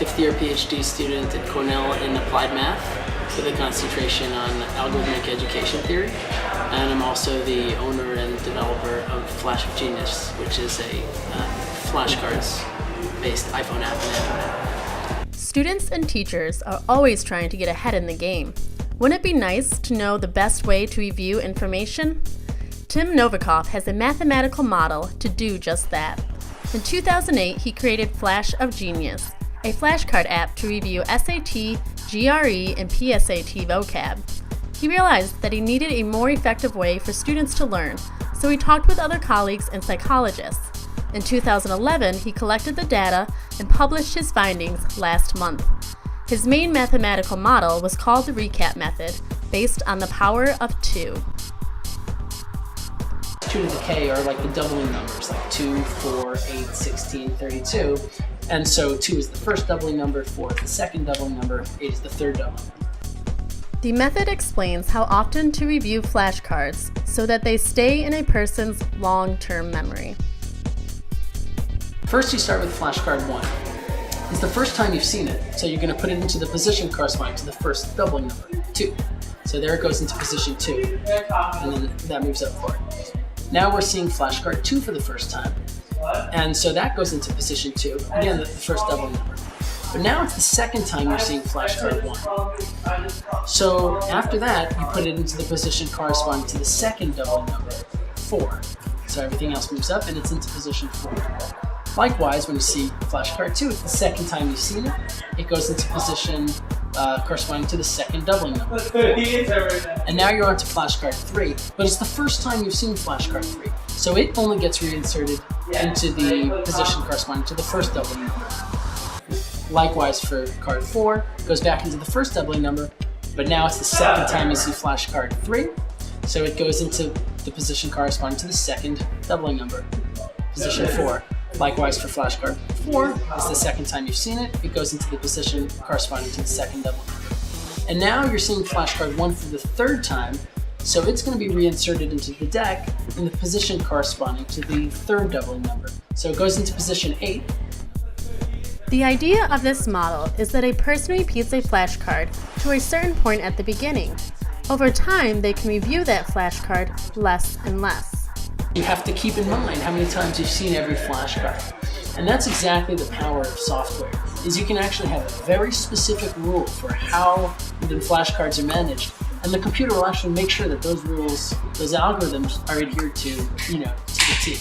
fifth-year PhD student at Cornell in applied math with a concentration on algorithmic education theory. And I'm also the owner and developer of Flash of Genius, which is a flashcards-based iPhone app and Android app. Students and teachers are always trying to get ahead in the game. Wouldn't it be nice to know the best way to review information? Tim Novikoff has a mathematical model to do just that. In 2008, he created Flash of Genius, a flashcard app to review SAT, GRE, and PSAT vocab. He realized that he needed a more effective way for students to learn, so he talked with other colleagues and psychologists. In 2011, he collected the data and published his findings last month. His main mathematical model was called the recap method, based on the power of 2. 2 to the k are like the doubling numbers, like 2, 4, 8, 16, 32. And so 2 is the first doubling number, 4 is the second doubling number, 8 is the third doubling number. The method explains how often to review flashcards so that they stay in a person's long-term memory. First, you start with flashcard 1. It's the first time you've seen it, so you're going to put it into the position corresponding to the first doubling number, 2. So there it goes into position 2, and then that moves up forward. Now we're seeing flashcard 2 for the first time, and so that goes into position 2, again the first doubling number. But now it's the second time you're seeing flashcard 1. So after that, you put it into the position corresponding to the second doubling number, 4. So everything else moves up and it's into position 4. Likewise, when you see flashcard 2, it's the second time you've seen it. It goes into position corresponding to the second doubling number. And now you're on to flashcard 3, but it's the first time you've seen flashcard 3. So it only gets reinserted into the position corresponding to the first doubling number. Likewise for card 4, it goes back into the first doubling number, but now it's the second time you see flashcard 3. So it goes into the position corresponding to the second doubling number, position 4. Likewise for flashcard 4, it's the second time you've seen it, it goes into the position corresponding to the second doubling number. And now you're seeing flashcard 1 for the third time, so it's going to be reinserted into the deck in the position corresponding to the third doubling number. So it goes into position 8. The idea of this model is that a person repeats a flashcard to a certain point at the beginning. Over time, they can review that flashcard less and less. You have to keep in mind how many times you've seen every flashcard. And that's exactly the power of software, is you can actually have a very specific rule for how the flashcards are managed, and the computer will actually make sure that those rules, those algorithms are adhered to, to the T.